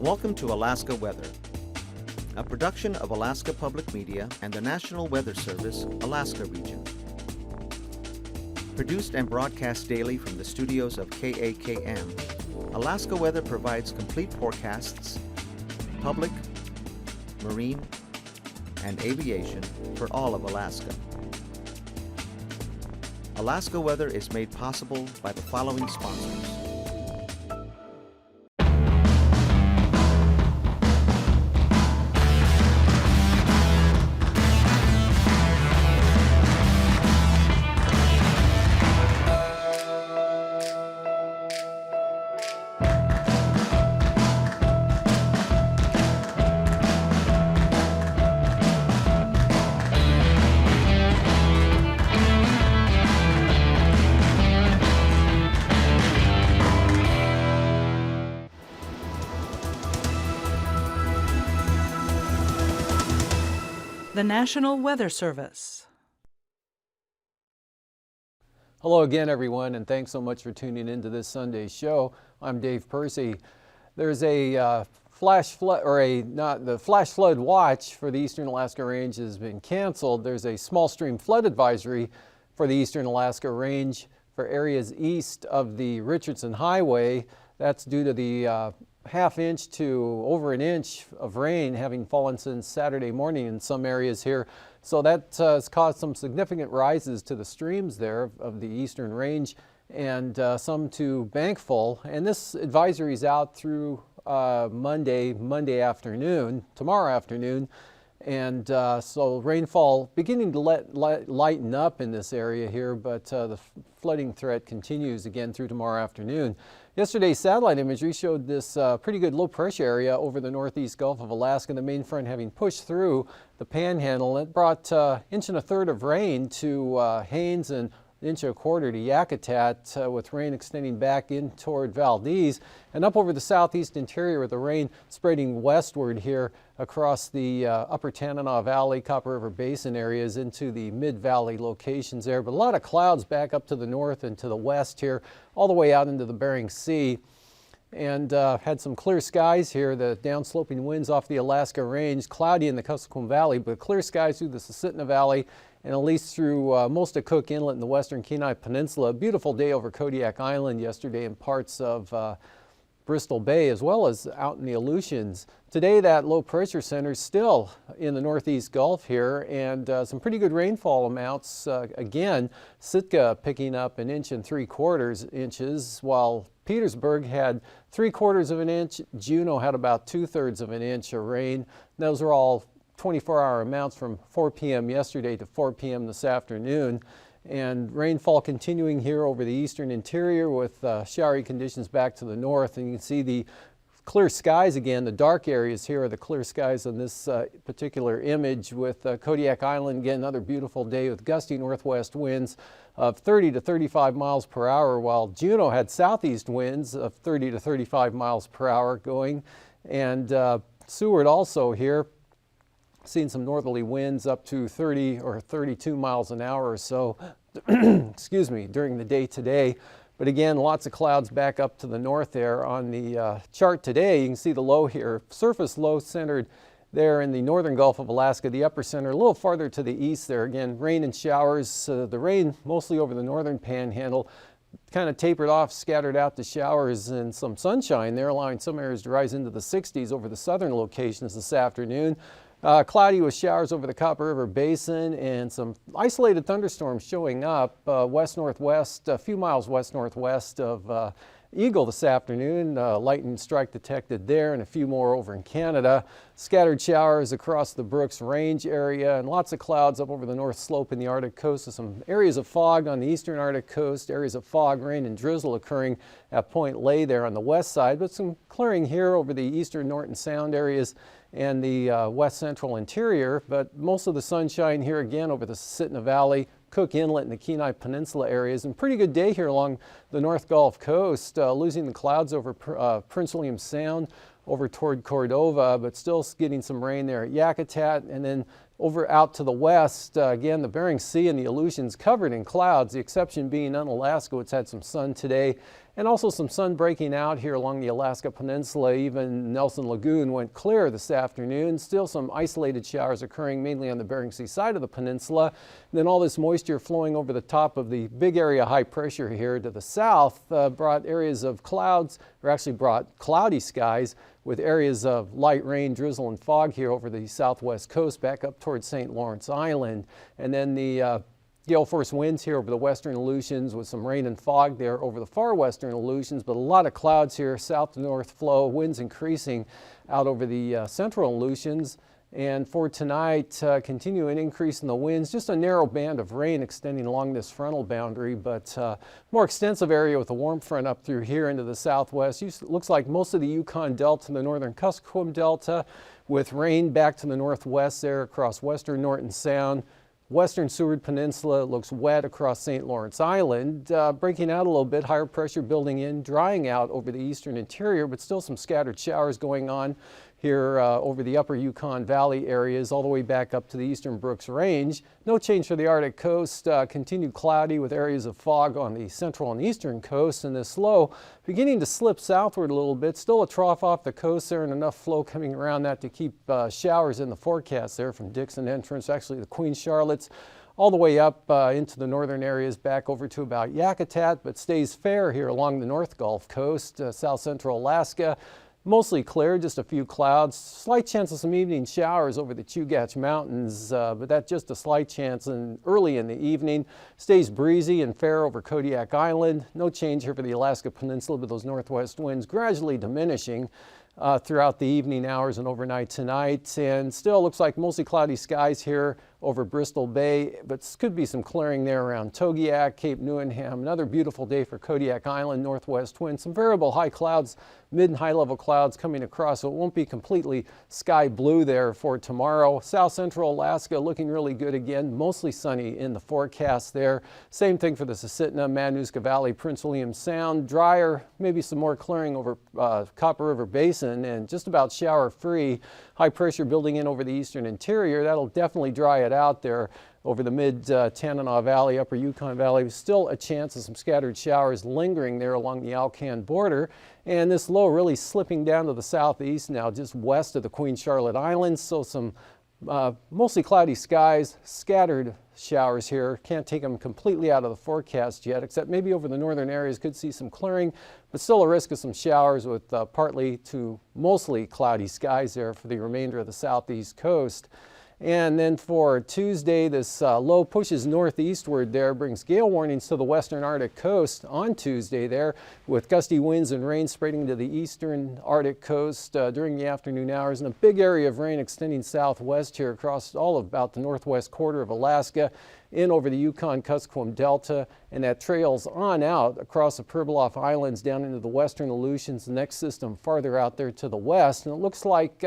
Welcome to Alaska Weather, a production of Alaska Public Media and the National Weather Service, Alaska Region. Produced and broadcast daily from the studios of KAKM, Alaska Weather provides complete forecasts, public, marine, and aviation for all of Alaska. Alaska Weather is made possible by the following sponsors. The National Weather Service. Hello again, everyone, and thanks so much for tuning into this Sunday's show. I'm Dave Percy. There's a flash flood, the flash flood watch for the Eastern Alaska Range has been canceled. There's a small stream flood advisory for the Eastern Alaska Range for areas east of the Richardson Highway. That's due to the half inch to over an inch of rain having fallen since Saturday morning in some areas here. So that has caused some significant rises to the streams there of the Eastern Range and some to bank full. And this advisory is out through Monday afternoon, tomorrow afternoon. And so rainfall beginning to lighten up in this area here, but the flooding threat continues again through tomorrow afternoon. Yesterday's satellite imagery showed this pretty good low pressure area over the northeast Gulf of Alaska, the main front having pushed through the panhandle. It brought inch and a third of rain to Haines and inch and a quarter to Yakutat, with rain extending back in toward Valdez and up over the southeast interior with the rain spreading westward here across the upper Tanana Valley, Copper River Basin areas into the mid-valley locations there. But a lot of clouds back up to the north and to the west here, all the way out into the Bering Sea. And had some clear skies here, the downsloping winds off the Alaska Range, cloudy in the Kuskokwim Valley, but clear skies through the Susitna Valley and at least through most of Cook Inlet in the western Kenai Peninsula. A beautiful day over Kodiak Island yesterday and parts of Bristol Bay, as well as out in the Aleutians. Today that low pressure center is still in the northeast Gulf here, and some pretty good rainfall amounts. Again, Sitka picking up 1 3/4 inches, while Petersburg had 3/4 of an inch. Juneau had about 2/3 of an inch of rain. Those are all 24-hour amounts from 4 p.m. yesterday to 4 p.m. this afternoon. And rainfall continuing here over the eastern interior with showery conditions back to the north. And you can see the clear skies again. The dark areas here are the clear skies on this particular image, with Kodiak Island again, another beautiful day with gusty northwest winds of 30 to 35 miles per hour, while Juneau had southeast winds of 30 to 35 miles per hour going. And Seward also here, seeing some northerly winds up to 30 or 32 miles an hour or so, excuse me, during the day today. But again, lots of clouds back up to the north there on the chart today. You can see the low here, surface low centered there in the northern Gulf of Alaska, the upper center, a little farther to the east there. Again, rain and showers, the rain mostly over the northern panhandle, kind of tapered off, scattered out to showers and some sunshine there, allowing some areas to rise into the 60s over the southern locations this afternoon. Cloudy with showers over the Copper River Basin and some isolated thunderstorms showing up west-northwest, a few miles west-northwest of Eagle this afternoon. Lightning strike detected there and a few more over in Canada. Scattered showers across the Brooks Range area and lots of clouds up over the north slope in the Arctic coast, with some areas of fog on the eastern Arctic coast, areas of fog, rain, and drizzle occurring at Point Lay there on the west side, but some clearing here over the eastern Norton Sound areas and the west central interior. But most of the sunshine here again over the Susitna Valley, Cook Inlet and the Kenai Peninsula areas, and pretty good day here along the North Gulf Coast, losing the clouds over Prince William Sound over toward Cordova, but still getting some rain there at Yakutat, and then Over out to the west, again, the Bering Sea and the Aleutians covered in clouds, the exception being Unalaska, which had some sun today, and also some sun breaking out here along the Alaska Peninsula. Even Nelson Lagoon went clear this afternoon. Still some isolated showers occurring mainly on the Bering Sea side of the peninsula. And then all this moisture flowing over the top of the big area of high pressure here to the south brought areas of clouds, or actually brought cloudy skies with areas of light rain, drizzle, and fog here over the southwest coast back up towards St. Lawrence Island. And then the gale force winds here over the western Aleutians with some rain and fog there over the far western Aleutians, but a lot of clouds here, south to north flow, winds increasing out over the central Aleutians. And for tonight, continuing increase in the winds, just a narrow band of rain extending along this frontal boundary, but more extensive area with a warm front up through here into the southwest. Looks like most of the Yukon Delta and the northern Kuskokwim Delta, with rain back to the northwest there across western Norton Sound. Western Seward Peninsula looks wet across St. Lawrence Island, breaking out a little bit, higher pressure building in, drying out over the eastern interior, but still some scattered showers going on here over the upper Yukon Valley areas all the way back up to the eastern Brooks Range. No change for the Arctic coast, continued cloudy with areas of fog on the central and eastern coast, and this low beginning to slip southward a little bit. Still a trough off the coast there and enough flow coming around that to keep showers in the forecast there from Dixon Entrance, actually the Queen Charlotte's, all the way up into the northern areas back over to about Yakutat, but stays fair here along the North Gulf Coast, south central Alaska. Mostly clear, just a few clouds. Slight chance of some evening showers over the Chugach Mountains, but that's just a slight chance early in the evening. Stays breezy and fair over Kodiak Island. No change here for the Alaska Peninsula, but those northwest winds gradually diminishing throughout the evening hours and overnight tonight. And still looks like mostly cloudy skies here over Bristol Bay, but could be some clearing there around Togiak, Cape Newenham. Another beautiful day for Kodiak Island, northwest winds. Some variable high clouds, mid and high level clouds coming across, so it won't be completely sky blue there for tomorrow. South central Alaska looking really good again, mostly sunny in the forecast there. Same thing for the Susitna, Matanuska Valley, Prince William Sound. Drier, maybe some more clearing over Copper River Basin, and just about shower free. High pressure building in over the eastern interior. That'll definitely dry it out there over the mid-Tanana Valley, upper Yukon Valley. Still a chance of some scattered showers lingering there along the Alcan border. And this low really slipping down to the southeast now, just west of the Queen Charlotte Islands. So some mostly cloudy skies, scattered showers here. Can't take them completely out of the forecast yet, except maybe over the northern areas could see some clearing, but still a risk of some showers with partly to mostly cloudy skies there for the remainder of the southeast coast. And then for Tuesday, this low pushes northeastward there, brings gale warnings to the western Arctic coast on Tuesday there, with gusty winds and rain spreading to the eastern Arctic coast during the afternoon hours, and a big area of rain extending southwest here across all of about the northwest quarter of Alaska, in over the Yukon-Kuskokwim Delta, and that trails on out across the Pribilof Islands down into the western Aleutians, the next system farther out there to the west. And it looks like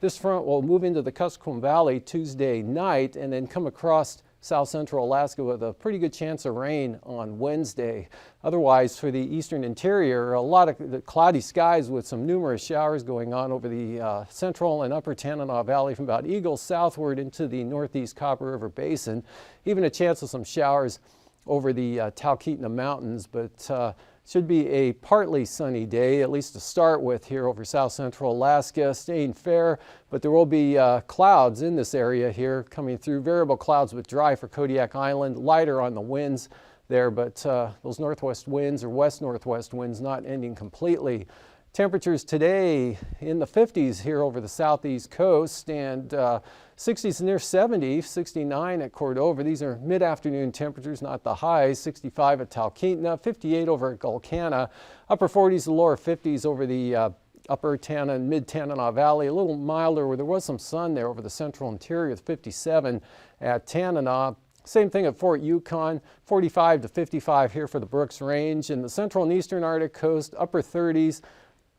this front will move into the Kuskokwim Valley Tuesday night and then come across south central Alaska with a pretty good chance of rain on Wednesday. Otherwise, for the eastern interior, a lot of cloudy skies with some numerous showers going on over the central and upper Tanana Valley from about Eagles southward into the northeast Copper River Basin. Even a chance of some showers over the Talkeetna Mountains, but should be a partly sunny day, at least to start with here over south central Alaska, staying fair, but there will be clouds in this area here coming through, variable clouds but dry for Kodiak Island, lighter on the winds there, but those northwest winds or west-northwest winds not ending completely. Temperatures today in the 50s here over the southeast coast, and 60s near 70, 69 at Cordova. These are mid-afternoon temperatures, not the highs. 65 at Talkeetna, 58 over at Gulkana, upper 40s to lower 50s over the upper Tanana and mid-Tanana Valley. A little milder where there was some sun there over the central interior with 57 at Tanana. Same thing at Fort Yukon, 45 to 55 here for the Brooks Range. In the central and eastern Arctic coast, upper 30s,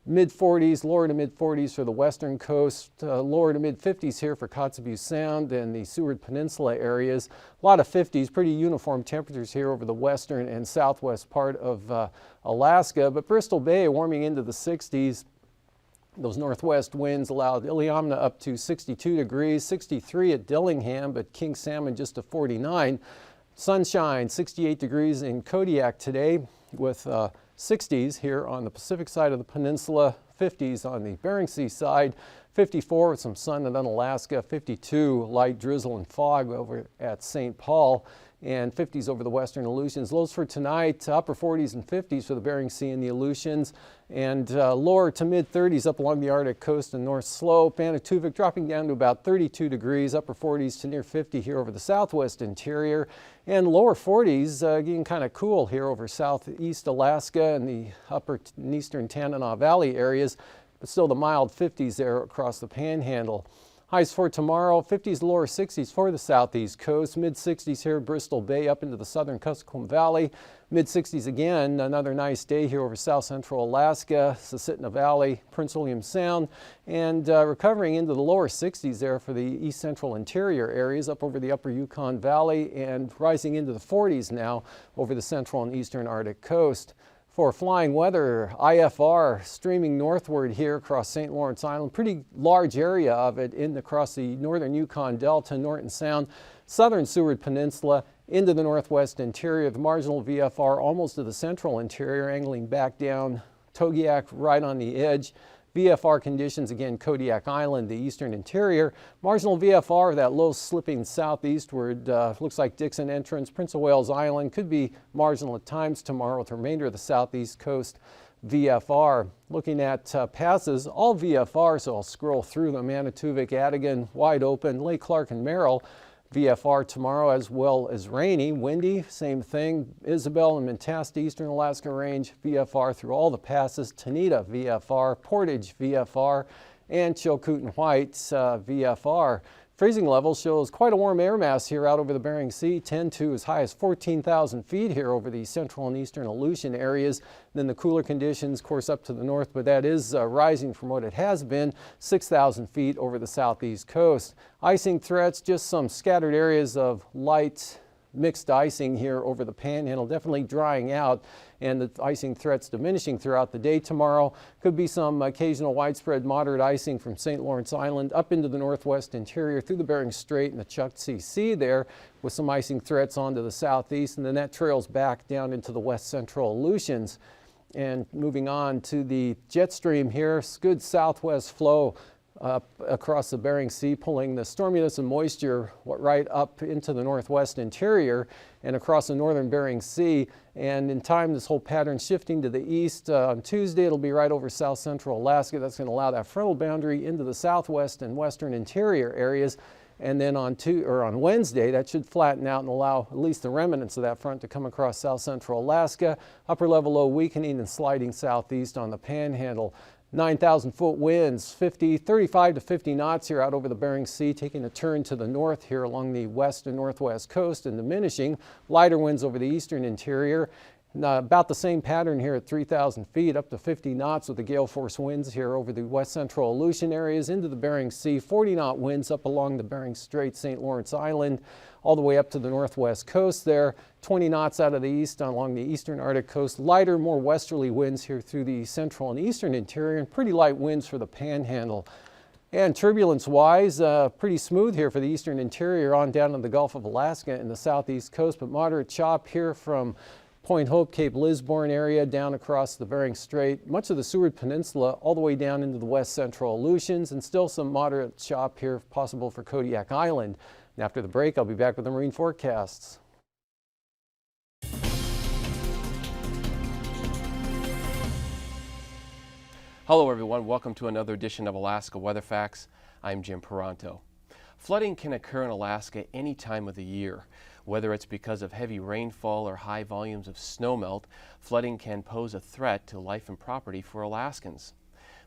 mid-40s, lower to mid-40s for the western coast, lower to mid-50s here for Kotzebue Sound and the Seward Peninsula areas. A lot of 50s, pretty uniform temperatures here over the western and southwest part of Alaska, but Bristol Bay warming into the 60s. Those northwest winds allowed Iliamna up to 62 degrees, 63 at Dillingham, but King Salmon just to 49. Sunshine, 68 degrees in Kodiak today with 60s here on the Pacific side of the peninsula, 50s on the Bering Sea side, 54 with some sun in Unalaska, 52 light drizzle and fog over at St. Paul, and 50s over the western Aleutians. Lows for tonight, upper 40s and 50s for the Bering Sea and the Aleutians, and lower to mid 30s up along the Arctic coast and North Slope. Manituvik dropping down to about 32 degrees, upper 40s to near 50 here over the southwest interior, and lower 40s getting kind of cool here over southeast Alaska and the upper and eastern Tanana Valley areas, but still the mild 50s there across the Panhandle. Highs for tomorrow, 50s, lower 60s for the southeast coast, mid 60s here at Bristol Bay up into the southern Kuskokwim Valley, mid 60s again, another nice day here over south central Alaska, Susitna Valley, Prince William Sound, and recovering into the lower 60s there for the east central interior areas up over the upper Yukon Valley, and rising into the 40s now over the central and eastern Arctic coast. For flying weather, IFR streaming northward here across St. Lawrence Island, pretty large area of it across the northern Yukon Delta, Norton Sound, southern Seward Peninsula, into the northwest interior. The marginal VFR almost to the central interior, angling back down, Togiak right on the edge. VFR conditions, again, Kodiak Island, the eastern interior. Marginal VFR, that low slipping southeastward, looks like Dixon Entrance, Prince of Wales Island, could be marginal at times tomorrow with the remainder of the southeast coast VFR. Looking at passes, all VFR, so I'll scroll through them. Manituvik, Adigan, wide open, Lake Clark and Merrill. VFR tomorrow, as well as rainy, windy, same thing. Isabel and Mentasta, eastern Alaska Range, VFR through all the passes. Tanita, VFR, Portage, VFR, and Chilkoot and White, VFR. Freezing level shows quite a warm air mass here out over the Bering Sea, 10 to as high as 14,000 feet here over the central and eastern Aleutian areas. Then the cooler conditions, of course, up to the north, but that is rising from what it has been, 6,000 feet over the southeast coast. Icing threats, just some scattered areas of light mixed icing here over the Panhandle, definitely drying out, and the icing threats diminishing throughout the day tomorrow. Could be some occasional widespread moderate icing from St. Lawrence Island up into the northwest interior through the Bering Strait and the Chukchi Sea there, with some icing threats onto the southeast, and then that trails back down into the west central Aleutians. And moving on to the jet stream here, good southwest flow across the Bering Sea, pulling the storminess and moisture right up into the northwest interior and across the northern Bering Sea. And in time, this whole pattern shifting to the east. On Tuesday, it'll be right over south central Alaska. That's going to allow that frontal boundary into the southwest and western interior areas. And then on Wednesday, that should flatten out and allow at least the remnants of that front to come across south central Alaska. Upper level low weakening and sliding southeast on the Panhandle. 9,000 foot winds, 35 to 50 knots here out over the Bering Sea, taking a turn to the north here along the west and northwest coast and diminishing. Lighter winds over the eastern interior. About the same pattern here at 3,000 feet, up to 50 knots with the gale force winds here over the west central Aleutian areas into the Bering Sea. 40 knot winds up along the Bering Strait, St. Lawrence Island, all the way up to the northwest coast there. 20 knots out of the east along the eastern Arctic coast. Lighter, more westerly winds here through the central and eastern interior, and pretty light winds for the Panhandle. And turbulence-wise, pretty smooth here for the eastern interior on down to the Gulf of Alaska and the southeast coast, but moderate chop here from Point Hope, Cape Lisburne area down across the Bering Strait, much of the Seward Peninsula, all the way down into the west central Aleutians, and still some moderate chop here possible for Kodiak Island. And after the break, I'll be back with the marine forecasts. Hello everyone, welcome to another edition of Alaska Weather Facts. I'm Jim Peranto. Flooding can occur in Alaska any time of the year. Whether it's because of heavy rainfall or high volumes of snowmelt, flooding can pose a threat to life and property for Alaskans.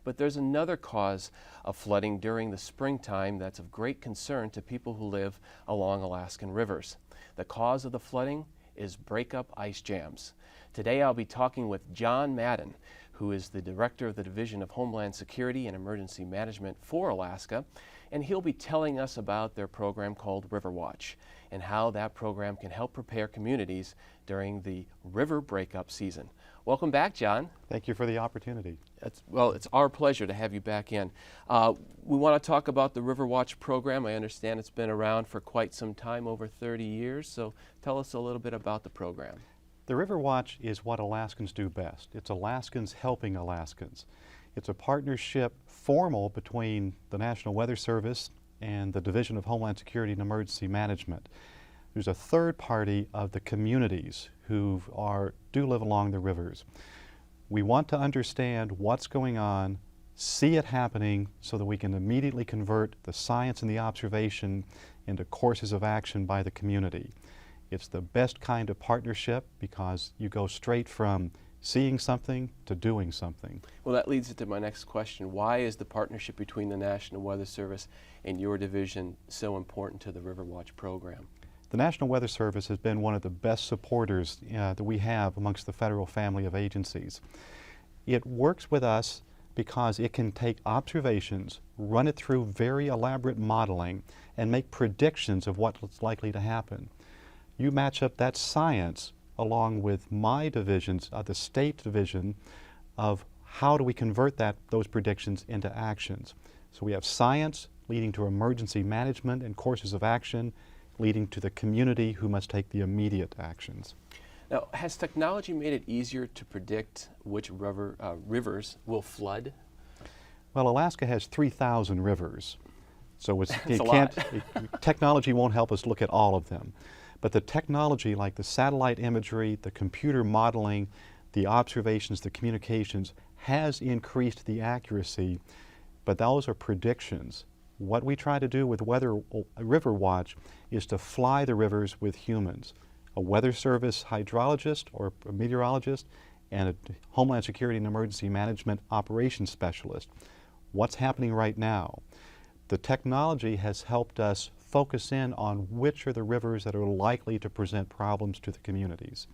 But there's another cause of flooding during the springtime that's of great concern to people who live along Alaskan rivers. The cause of the flooding is breakup ice jams. Today I'll be talking with John Madden, who is the Director of the Division of Homeland Security and Emergency Management for Alaska, and he'll be telling us about their program called Riverwatch and how that program can help prepare communities during the river breakup season. Welcome back, John. Thank you for the opportunity. It's our pleasure to have you back in. We want to talk about the Riverwatch program. I understand it's been around for quite some time, over 30 years, so tell us a little bit about the program. The Riverwatch is what Alaskans do best. It's Alaskans helping Alaskans. It's a partnership formal between the National Weather Service and the Division of Homeland Security and Emergency Management. There's a third party of the communities who do live along the rivers. We want to understand what's going on, see it happening, so that we can immediately convert the science and the observation into courses of action by the community. It's the best kind of partnership because you go straight from seeing something to doing something. Well, that leads to my next question. Why is the partnership between the National Weather Service and your division so important to the Riverwatch program? The National Weather Service has been one of the best supporters that we have amongst the federal family of agencies. It works with us because it can take observations, run it through very elaborate modeling, and make predictions of what's likely to happen. You match up that science along with my divisions, the state division, of how do we convert those predictions into actions. So we have science leading to emergency management and courses of action, leading to the community who must take the immediate actions. Now, has technology made it easier to predict which rivers will flood? Well, Alaska has 3,000 rivers, so technology won't help us look at all of them. But the technology like the satellite imagery, the computer modeling, the observations, the communications has increased the accuracy, but those are predictions. What we try to do with Riverwatch is to fly the rivers with humans. A Weather Service hydrologist or a meteorologist and a Homeland Security and Emergency Management operations specialist. What's happening right now? The technology has helped us focus in on which are the rivers that are likely to present problems to the communities.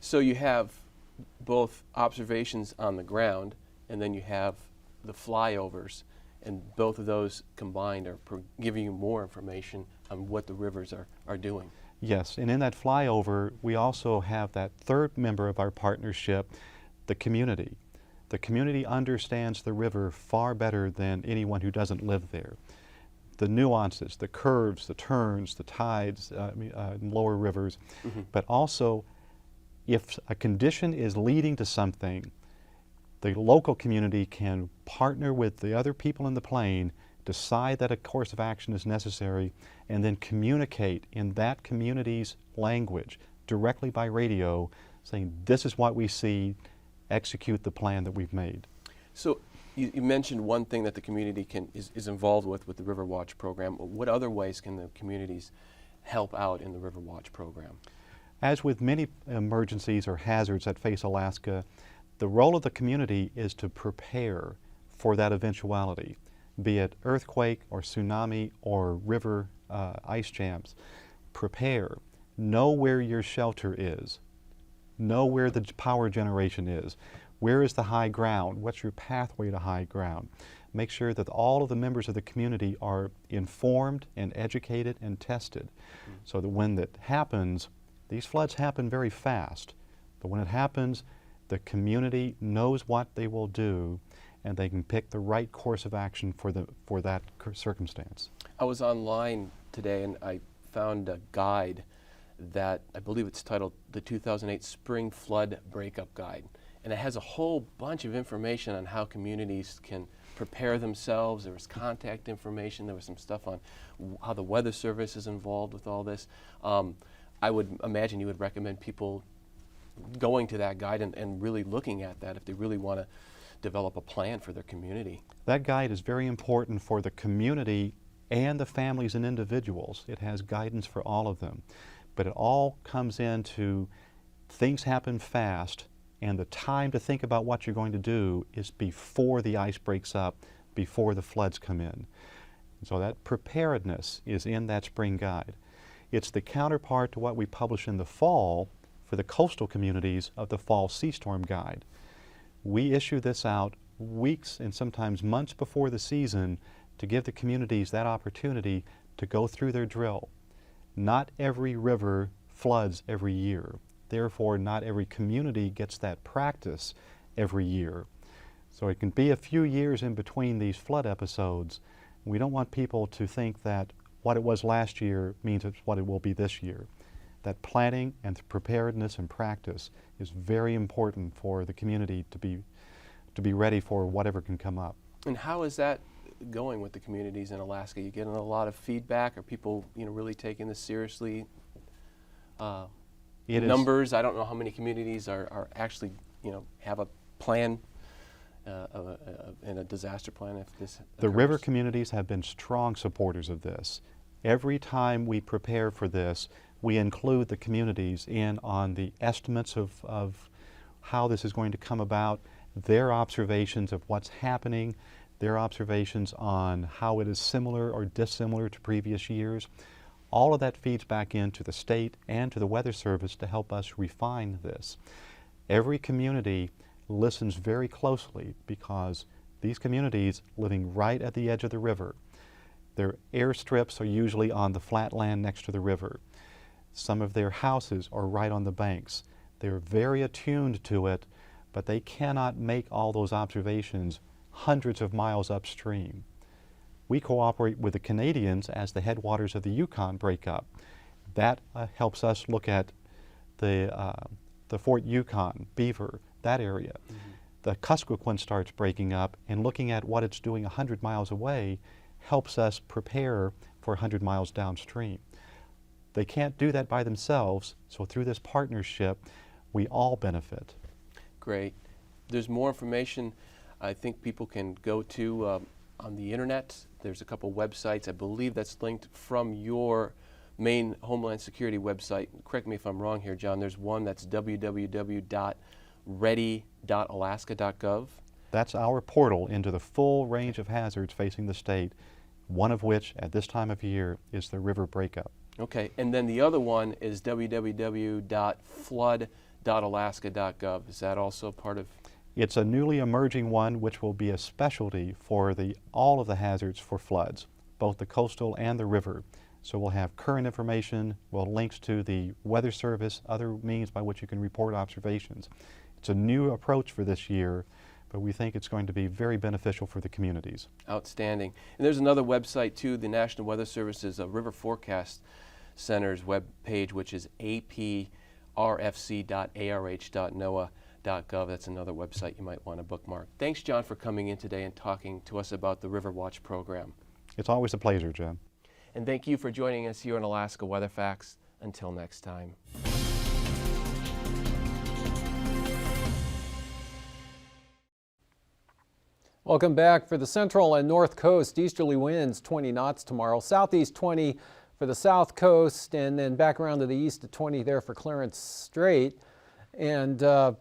So you have both observations on the ground and then you have the flyovers, and both of those combined are giving you more information on what the rivers are doing. Yes, and in that flyover we also have that third member of our partnership, the community. The community understands the river far better than anyone who doesn't live there. The nuances, the curves, the turns, the tides in lower rivers, but also if a condition is leading to something, the local community can partner with the other people in the plain, decide that a course of action is necessary, and then communicate in that community's language directly by radio, saying this is what we see, execute the plan that we've made. So you mentioned one thing that the community is involved with the Riverwatch program. What other ways can the communities help out in the Riverwatch program? As with many emergencies or hazards that face Alaska, the role of the community is to prepare for that eventuality, be it earthquake or tsunami or river ice jams. Prepare. Know where your shelter is. Know where the power generation is. Where is the high ground? What's your pathway to high ground? Make sure that all of the members of the community are informed and educated and tested, so that when that happens, these floods happen very fast, but when it happens, the community knows what they will do and they can pick the right course of action for that circumstance. I was online today and I found a guide that I believe it's titled the 2008 Spring Flood Breakup Guide. And it has a whole bunch of information on how communities can prepare themselves. There was contact information. There was some stuff on how the Weather Service is involved with all this. I would imagine you would recommend people going to that guide and really looking at that if they really want to develop a plan for their community. That guide is very important for the community and the families and individuals. It has guidance for all of them. But it all comes into things happen fast, and the time to think about what you're going to do is before the ice breaks up, before the floods come in. And so that preparedness is in that spring guide. It's the counterpart to what we publish in the fall for the coastal communities of the Fall Sea Storm Guide. We issue this out weeks and sometimes months before the season to give the communities that opportunity to go through their drill. Not every river floods every year. Therefore, not every community gets that practice every year. So it can be a few years in between these flood episodes. We don't want people to think that what it was last year means it's what it will be this year. That planning and preparedness and practice is very important for the community to be ready for whatever can come up. And how is that going with the communities in Alaska? You getting a lot of feedback? Are people, really taking this seriously? Numbers, I don't know how many communities are actually, have a plan and a disaster plan if this The occurs. river communities have been strong supporters of this. Every time we prepare for this, we include the communities in on the estimates of how this is going to come about, their observations of what's happening, their observations on how it is similar or dissimilar to previous years. All of that feeds back into the state and to the Weather Service to help us refine this. Every community listens very closely because these communities living right at the edge of the river, their airstrips are usually on the flat land next to the river. Some of their houses are right on the banks. They're very attuned to it, but they cannot make all those observations hundreds of miles upstream. We cooperate with the Canadians as the headwaters of the Yukon break up. That helps us look at the Fort Yukon, Beaver, that area. The Kuskokwim starts breaking up, and looking at what it's doing 100 miles away helps us prepare for 100 miles downstream. They can't do that by themselves, so through this partnership, we all benefit. Great. There's more information I think people can go to on the internet. There's a couple websites. I believe that's linked from your main Homeland Security website. Correct me if I'm wrong here, John. There's one that's www.ready.alaska.gov. That's our portal into the full range of hazards facing the state, one of which at this time of year is the river breakup. Okay, and then the other one is www.flood.alaska.gov. Is that also part of? It's a newly emerging one which will be a specialty for all of the hazards for floods, both the coastal and the river. So we'll have current information, we'll links to the Weather Service, other means by which you can report observations. It's a new approach for this year, but we think it's going to be very beneficial for the communities. Outstanding. And there's another website too, the National Weather Service's River Forecast Center's web page, which is aprfc.arh.noaa.gov. That's another website you might want to bookmark. Thanks, John, for coming in today and talking to us about the River Watch program. It's always a pleasure, Jim. And thank you for joining us here on Alaska Weather Facts. Until next time. Welcome back. For the central and north coast, easterly winds 20 knots tomorrow, southeast 20 for the south coast, and then back around to the east at 20 there for Clarence Strait. And for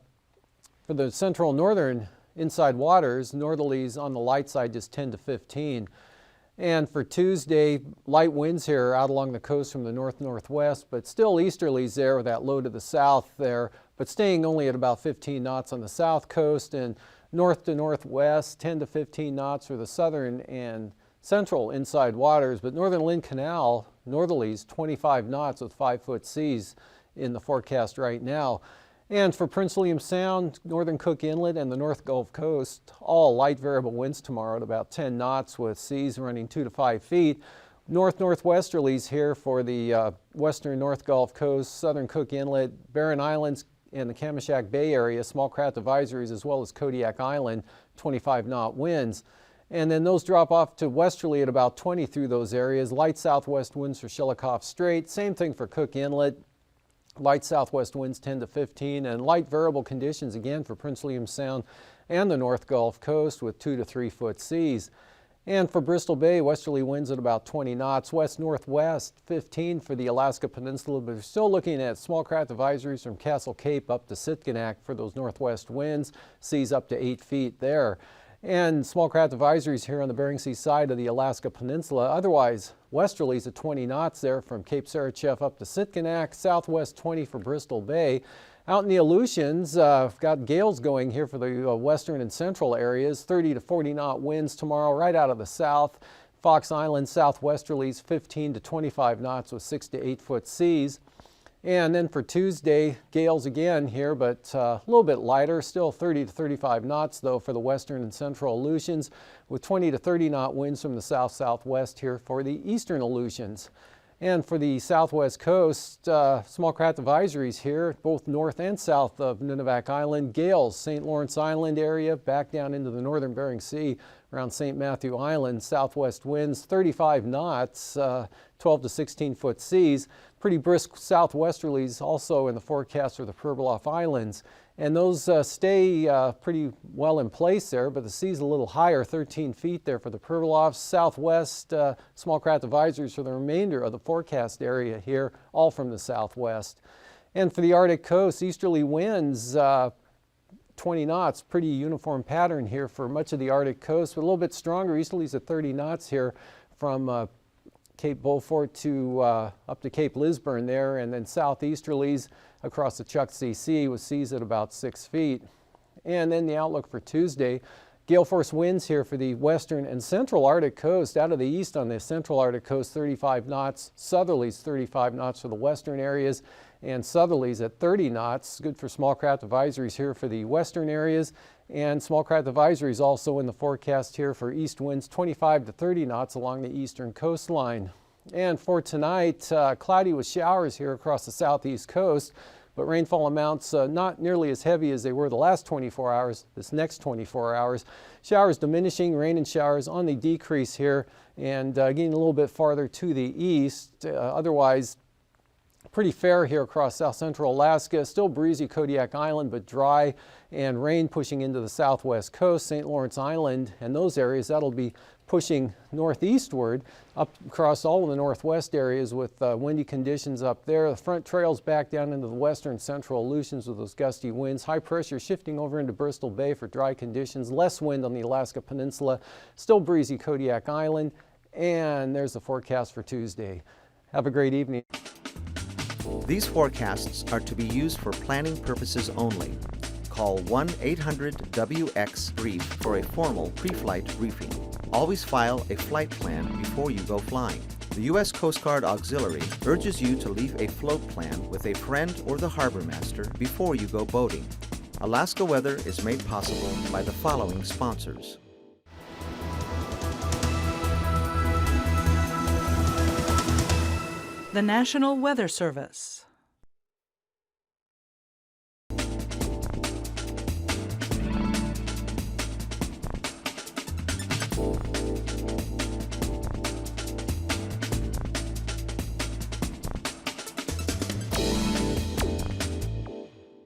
the central northern inside waters, northerlies on the light side just 10 to 15. And for Tuesday, light winds here out along the coast from the north-northwest, but still easterlies there with that low to the south there, but staying only at about 15 knots on the south coast, and north to northwest, 10 to 15 knots for the southern and central inside waters. But northern Lynn Canal, northerlies, 25 knots with 5-foot seas in the forecast right now. And for Prince William Sound, northern Cook Inlet, and the North Gulf Coast, all light variable winds tomorrow at about 10 knots with seas running 2 to 5 feet. North-northwesterlies here for the western North Gulf Coast, southern Cook Inlet, Barren Islands, and the Kamishak Bay area, small craft advisories, as well as Kodiak Island, 25-knot winds. And then those drop off to westerly at about 20 through those areas. Light southwest winds for Shelikof Strait. Same thing for Cook Inlet. Light southwest winds 10 to 15, and light variable conditions again for Prince William Sound and the North Gulf Coast with 2 to 3 foot seas. And for Bristol Bay, westerly winds at about 20 knots, west-northwest 15 for the Alaska Peninsula, but we're still looking at small craft advisories from Castle Cape up to Sitkinak for those northwest winds, seas up to 8 feet there. And small craft advisories here on the Bering Sea side of the Alaska Peninsula. Otherwise, westerlies at 20 knots there from Cape Sarachev up to Sitkinak, southwest 20 for Bristol Bay. Out in the Aleutians, got gales going here for the western and central areas, 30 to 40 knot winds tomorrow right out of the south. Fox Island southwesterlies 15 to 25 knots with 6 to 8 foot seas. And then for Tuesday, gales again here, but a little bit lighter, still 30 to 35 knots though for the western and central Aleutians, with 20 to 30 knot winds from the south-southwest here for the eastern Aleutians. And for the southwest coast, small craft advisories here, both north and south of Nunivak Island. Gales, St. Lawrence Island area, back down into the northern Bering Sea around St. Matthew Island. Southwest winds 35 knots, 12 to 16 foot seas. Pretty brisk southwesterlies also in the forecast for the Pribilof Islands. And those stay pretty well in place there, but the sea's a little higher, 13 feet there for the Pribilofs. Southwest, small craft advisories for the remainder of the forecast area here, all from the southwest. And for the Arctic coast, easterly winds, 20 knots, pretty uniform pattern here for much of the Arctic coast, but a little bit stronger, easterlies at 30 knots here from Cape Beaufort to up to Cape Lisburn there, and then southeasterlies across the Chukchi Sea with seas at about 6 feet. And then the outlook for Tuesday, gale force winds here for the western and central Arctic coast. Out of the east on the central Arctic coast, 35 knots, southerlies 35 knots for the western areas, and southerlies at 30 knots. Good for small craft advisories here for the western areas, and small craft advisories also in the forecast here for east winds 25 to 30 knots along the eastern coastline. And for tonight, cloudy with showers here across the southeast coast, but rainfall amounts not nearly as heavy as they were the last 24 hours, this next 24 hours. Showers diminishing, rain and showers on the decrease here, and getting a little bit farther to the east. Otherwise, pretty fair here across south central Alaska. Still breezy Kodiak Island, but dry, and rain pushing into the southwest coast, St. Lawrence Island, and those areas. That'll be pushing northeastward up across all of the northwest areas with windy conditions up there. The front trails back down into the western central Aleutians with those gusty winds. High pressure shifting over into Bristol Bay for dry conditions. Less wind on the Alaska Peninsula. Still breezy Kodiak Island. And there's the forecast for Tuesday. Have a great evening. These forecasts are to be used for planning purposes only. Call 1-800-WX-BRIEF for a formal pre-flight briefing. Always file a flight plan before you go flying. The U.S. Coast Guard Auxiliary urges you to leave a float plan with a friend or the harbor master before you go boating. Alaska Weather is made possible by the following sponsors. The National Weather Service.